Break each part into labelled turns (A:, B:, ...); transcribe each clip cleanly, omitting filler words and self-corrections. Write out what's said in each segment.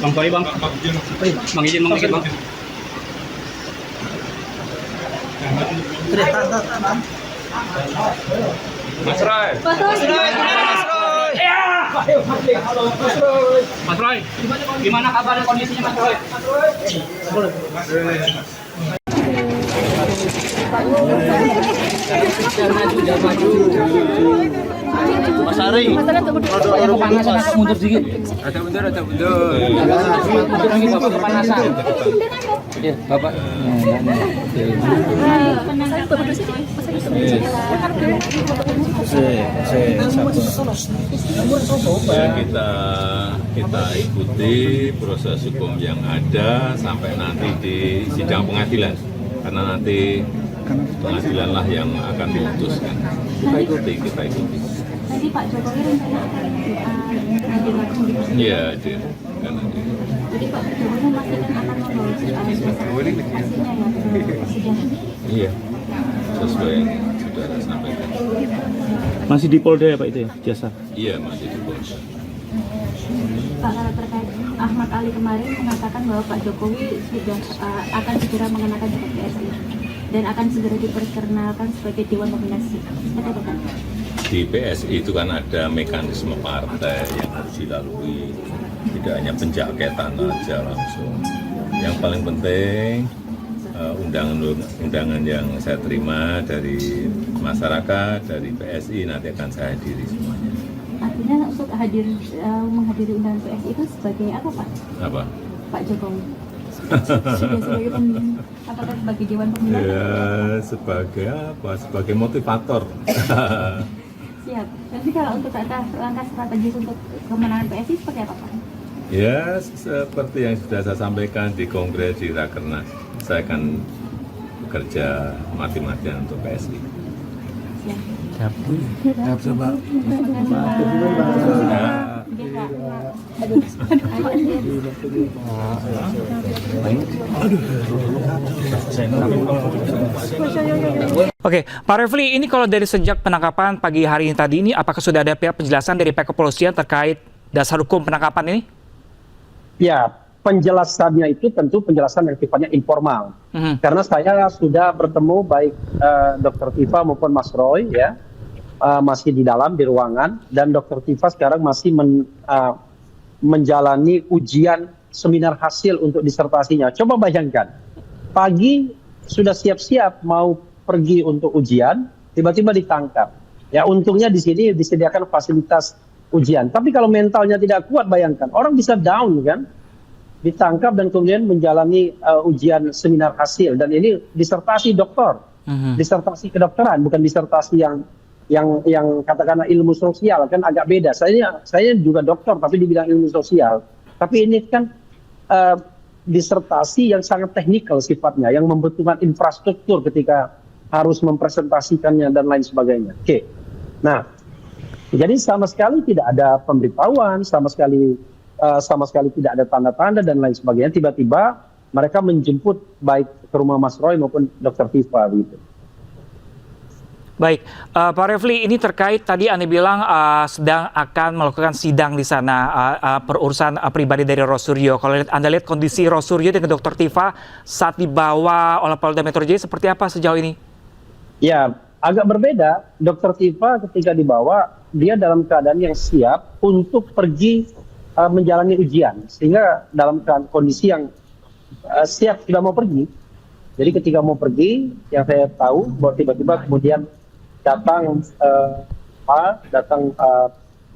A: Bang, sorry bang. Bang izin bang, dikit bang. Mas Roy. Mas Roy, gimana kabar kondisinya Mas Roy?
B: Mas Ari,
A: Agak mundur sedikit. Agak mundur. Mundur lagi Bapak kepanasan. Ya, Bapak.
C: Ya, kita ikuti proses hukum yang ada sampai nanti di sidang pengadilan, karena nanti pengadilanlah yang akan memutuskan. Kita ikuti.
D: Tadi Pak Jokowi rencana akan hadir langsung di persidangan.
C: Iya, hadir. Kan hadir.
D: Jadi Pak Jokowi memastikan akan membawa hasilnya ya ke persidangan.
C: Iya, sesuai yang saudara sampaikan.
B: masih di Polda ya Pak itu ya, jasa?
C: Iya, masih di Polda.
D: Pak, kalau terkait Ahmad Ali kemarin mengatakan bahwa Pak Jokowi sudah akan segera mengenakan jaket PSI dan akan segera diperkenalkan sebagai Dewan Nominasi. Seperti apa Pak?
C: Di PSI itu kan ada mekanisme partai yang harus dilalui, tidak hanya penjaketan aja langsung. Yang paling penting undangan yang saya terima dari masyarakat, dari PSI nanti akan saya hadiri semuanya.
D: Artinya untuk menghadiri undangan PSI itu sebagai apa Pak?
C: Apa?
D: Pak Jokowi sudah sebagai apakah sebagai Dewan Pembina?
C: Ya, sebagai apa? Sebagai motivator.
D: Siap. Nanti kalau untuk langkah strategis untuk kemenangan PSI seperti apa Pak?
C: Ya, seperti yang sudah saya sampaikan di Kongres di Rakernas, saya akan bekerja mati-matian untuk PSI.
D: Siap.
B: Coba.
E: Oke, Pak Refli, ini kalau dari sejak penangkapan pagi hari ini tadi ini, apakah sudah ada pihak penjelasan dari pihak kepolisian terkait dasar hukum penangkapan ini?
F: Ya, penjelasannya itu tentu penjelasan yang sifatnya informal. Karena saya sudah bertemu baik Dr. Tifa maupun Mas Roy, ya, masih di dalam di ruangan, dan Dr. Tifa sekarang masih menjalani ujian seminar hasil untuk disertasinya. Coba bayangkan, pagi sudah siap-siap mau pergi untuk ujian, tiba-tiba ditangkap. Ya, untungnya di sini disediakan fasilitas ujian. Tapi kalau mentalnya tidak kuat, bayangkan orang bisa down kan, ditangkap dan kemudian menjalani ujian seminar hasil, dan ini disertasi doktor, disertasi kedokteran, bukan disertasi yang katakanlah ilmu sosial, kan agak beda. Saya juga dokter tapi di bidang ilmu sosial. Tapi ini kan disertasi yang sangat teknikal sifatnya, yang membutuhkan infrastruktur ketika harus mempresentasikannya dan lain sebagainya. Oke. Nah, jadi sama sekali tidak ada pemberitahuan, sama sekali tidak ada tanda-tanda dan lain sebagainya. Tiba-tiba mereka menjemput baik ke rumah Mas Roy maupun Dr. Tifa gitu.
E: Baik, Pak Refli, ini terkait tadi Anda bilang sedang akan melakukan sidang di sana perurusan pribadi dari Rosuryo. Kalau Anda lihat kondisi Rosuryo dengan Dr. Tifa saat dibawa oleh Polda Metro Jaya seperti apa sejauh ini? Ya,
F: agak berbeda. Dr. Tifa ketika dibawa, dia dalam keadaan yang siap untuk pergi menjalani ujian, sehingga dalam kondisi yang siap sudah mau pergi. Jadi ketika mau pergi, yang saya tahu bahwa tiba-tiba kemudian datang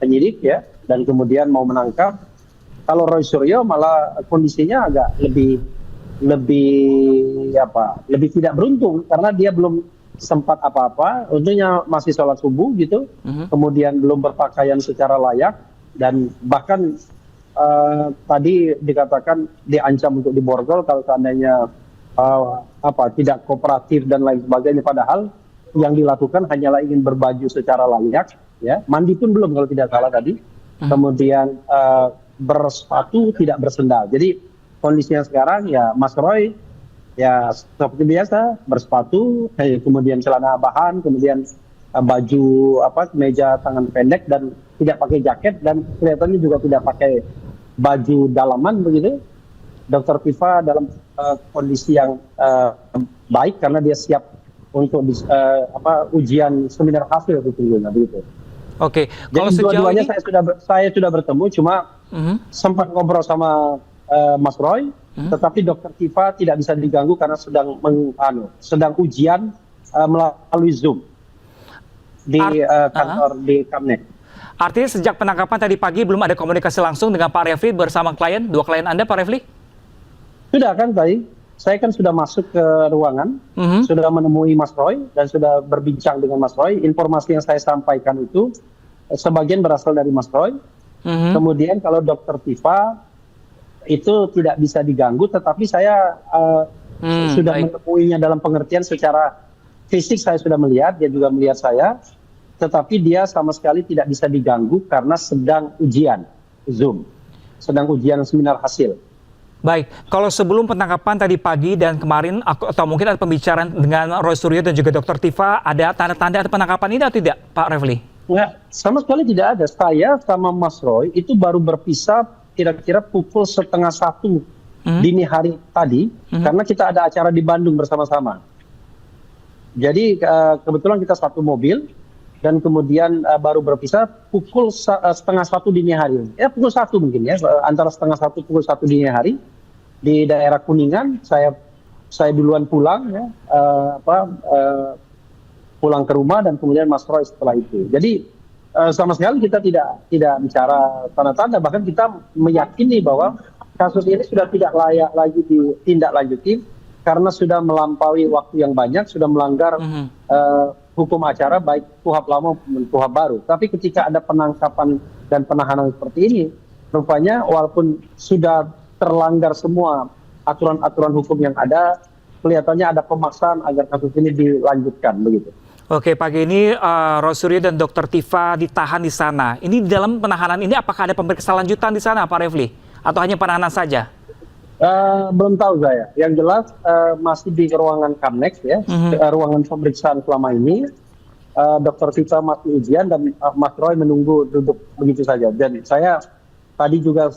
F: penyidik ya, dan kemudian mau menangkap. Kalau Roy Suryo malah kondisinya agak lebih tidak beruntung, karena dia belum sempat apa-apa, untungnya masih sholat subuh gitu, kemudian belum berpakaian secara layak, dan bahkan tadi dikatakan diancam untuk diborgol kalau seandainya tidak kooperatif dan lain sebagainya, padahal yang dilakukan hanyalah ingin berbaju secara layak, ya, mandi pun belum kalau tidak salah tadi, kemudian bersepatu tidak bersendal. Jadi kondisinya sekarang ya Mas Roy ya seperti biasa bersepatu, kemudian celana bahan, kemudian baju kemeja tangan pendek dan tidak pakai jaket, dan kelihatannya juga tidak pakai baju dalaman begitu. Dr. Tifa dalam kondisi yang baik karena dia siap untuk ujian seminar hasil begitu.
E: Oke,
F: Jadi dua-duanya saya sudah bertemu, cuma sempat ngobrol sama Mas Roy, tetapi Dr. Tifa tidak bisa diganggu karena sedang ujian melalui Zoom di kantor di Kamnek.
E: Artinya sejak penangkapan tadi pagi belum ada komunikasi langsung dengan Pak Refli bersama klien, dua klien Anda, Pak Refli?
F: Sudah kan tadi, saya kan sudah masuk ke ruangan, sudah menemui Mas Roy dan sudah berbincang dengan Mas Roy. Informasi yang saya sampaikan itu sebagian berasal dari Mas Roy. Kemudian kalau Dr. Tifa itu tidak bisa diganggu, tetapi saya sudah menemuinya dalam pengertian secara fisik, saya sudah melihat, dia juga melihat saya, tetapi dia sama sekali tidak bisa diganggu karena sedang ujian Zoom, sedang ujian seminar hasil.
E: Baik, kalau sebelum penangkapan tadi pagi dan kemarin, atau mungkin ada pembicaraan dengan Roy Suryo dan juga Dr. Tifa, ada tanda-tanda penangkapan ini atau tidak, Pak Refli?
F: Enggak, sama sekali tidak ada. Saya sama Mas Roy itu baru berpisah kira-kira pukul 12:30 dini hari tadi, karena kita ada acara di Bandung bersama-sama. Jadi kebetulan kita satu mobil, dan kemudian baru berpisah pukul 12:30 dini hari. Ya pukul 1 mungkin ya, antara 12:30 pukul 1 dini hari di daerah Kuningan. Saya duluan pulang ya, pulang ke rumah, dan kemudian Mas Roy setelah itu. Jadi sama sekali kita tidak bicara tanda-tanda, bahkan kita meyakini bahwa kasus ini sudah tidak layak lagi ditindaklanjuti karena sudah melampaui waktu yang banyak, sudah melanggar hukum acara baik KUHP lama maupun KUHP baru. Tapi ketika ada penangkapan dan penahanan seperti ini, rupanya walaupun sudah terlanggar semua aturan-aturan hukum yang ada, kelihatannya ada pemaksaan agar kasus ini dilanjutkan begitu.
E: Oke, pagi ini Roy Suryo dan Dr. Tifa ditahan di sana. Ini di dalam penahanan ini apakah ada pemeriksaan lanjutan di sana, Pak Refli? Atau hanya penahanan saja?
F: Belum tahu saya. Yang jelas masih di ruangan Kamnek ya, ruangan pemeriksaan selama ini. Dr. Tifa masih ujian dan Mas Roy menunggu duduk begitu saja. Dan saya tadi juga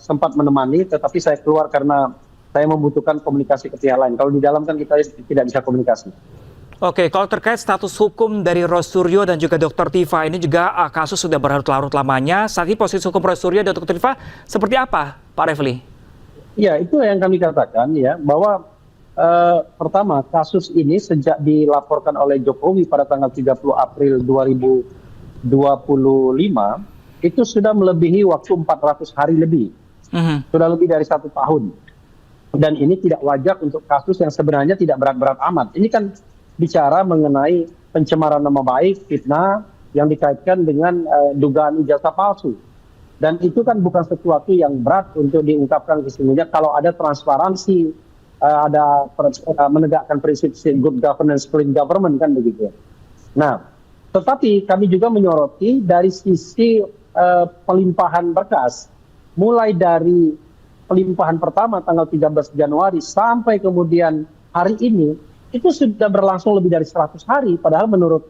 F: sempat menemani, tetapi saya keluar karena saya membutuhkan komunikasi ke pihak lain. Kalau di dalam kan kita tidak bisa komunikasi.
E: Oke, kalau terkait status hukum dari Roy Suryo dan juga Dr. Tifa, ini juga kasus sudah berlarut-larut lamanya. Saat ini posisi hukum Roy Suryo dan Dr. Tifa seperti apa, Pak Refli?
F: Ya, itu yang kami katakan ya, bahwa pertama kasus ini sejak dilaporkan oleh Jokowi pada tanggal 30 April 2025 itu sudah melebihi waktu 400 hari lebih. Sudah lebih dari 1 tahun. Dan ini tidak wajar untuk kasus yang sebenarnya tidak berat-berat amat. Ini kan bicara mengenai pencemaran nama baik, fitnah yang dikaitkan dengan dugaan ijazah palsu. Dan itu kan bukan sesuatu yang berat untuk diungkapkan sesungguhnya kalau ada transparansi, ada menegakkan prinsip good governance, clean government kan begitu. Nah, tetapi kami juga menyoroti dari sisi pelimpahan berkas, mulai dari pelimpahan pertama tanggal 13 Januari sampai kemudian hari ini, itu sudah berlangsung lebih dari 100 hari, padahal menurut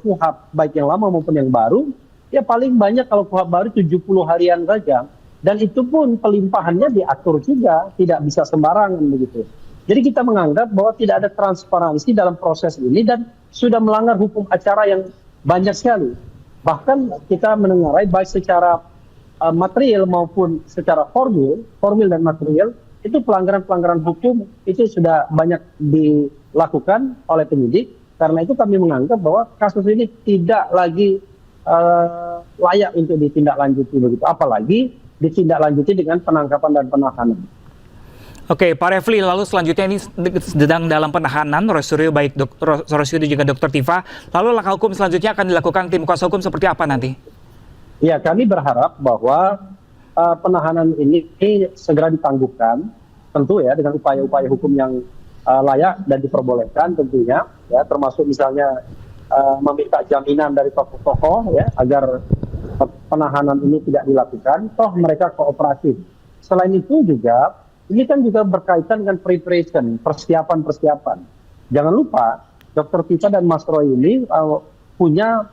F: KUHP baik yang lama maupun yang baru, ya paling banyak kalau KUHP baru 70 harian saja. Dan itu pun pelimpahannya diatur juga, tidak bisa sembarangan begitu. Jadi kita menganggap bahwa tidak ada transparansi dalam proses ini dan sudah melanggar hukum acara yang banyak sekali. Bahkan kita menengarai baik secara material maupun secara formil dan material, itu pelanggaran-pelanggaran hukum itu sudah banyak dilakukan oleh penyidik. Karena itu kami menganggap bahwa kasus ini tidak lagi layak untuk ditindaklanjuti begitu, apalagi ditindaklanjuti dengan penangkapan dan penahanan.
E: Oke, Pak Refli, lalu selanjutnya ini sedang dalam penahanan Roy Suryo, baik Roy Suryo dan juga Dr. Tifa. Lalu langkah hukum selanjutnya akan dilakukan tim kuasa hukum seperti apa nanti?
F: Ya, kami berharap bahwa penahanan ini segera ditangguhkan, tentu ya dengan upaya-upaya hukum yang layak dan diperbolehkan tentunya, ya termasuk misalnya meminta jaminan dari tokoh-tokoh ya agar penahanan ini tidak dilakukan, toh mereka kooperatif. Selain itu juga, ini kan juga berkaitan dengan preparation, persiapan. Jangan lupa, Dr. Tifa dan Mas Roy ini punya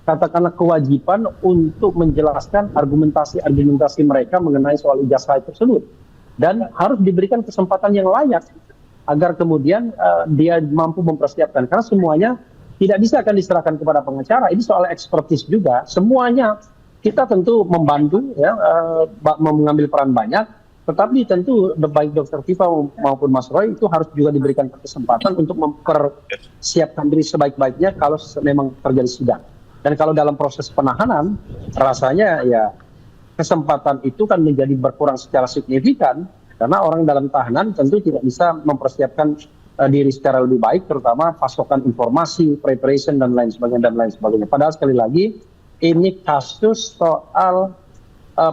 F: katakanlah kewajiban untuk menjelaskan argumentasi mereka mengenai soal ijazah tersebut, dan harus diberikan kesempatan yang layak agar kemudian dia mampu mempersiapkan, karena semuanya tidak bisa akan diserahkan kepada pengacara. Ini soal ekspertis juga, semuanya kita tentu membantu ya, mengambil peran banyak, tetapi tentu baik Dr. Tifa maupun Mas Roy itu harus juga diberikan kesempatan untuk mempersiapkan diri sebaik-baiknya kalau memang terjadi sidang. Dan kalau dalam proses penahanan, rasanya ya kesempatan itu kan menjadi berkurang secara signifikan, karena orang dalam tahanan tentu tidak bisa mempersiapkan diri secara lebih baik, terutama pasokan informasi, preparation, dan lain sebagainya. Padahal sekali lagi, ini kasus soal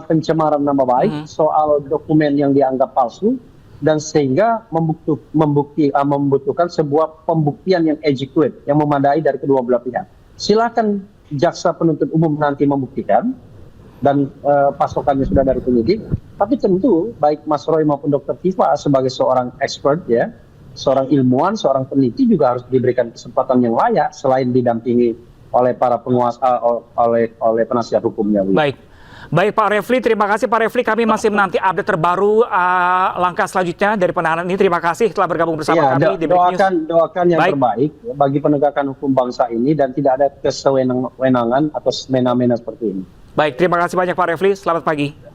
F: pencemaran nama baik, soal dokumen yang dianggap palsu, dan sehingga membutuhkan sebuah pembuktian yang adequate, yang memadai dari kedua belah pihak. Silakan jaksa penuntut umum nanti membuktikan, dan pasokannya sudah dari penyidik, tapi tentu baik Mas Roy maupun Dr. Tifa sebagai seorang expert ya, seorang ilmuwan, seorang peneliti juga harus diberikan kesempatan yang layak selain didampingi oleh para penguasa, oleh penasihat hukumnya.
E: Baik Pak Refli, terima kasih Pak Refli. Kami masih menanti update terbaru langkah selanjutnya dari penahanan ini. Terima kasih telah bergabung bersama kami di Breaking News.
F: Doakan yang terbaik bagi penegakan hukum bangsa ini, dan tidak ada kesewenang-wenangan atau semena-mena seperti ini.
E: Baik, terima kasih banyak Pak Refli. Selamat pagi.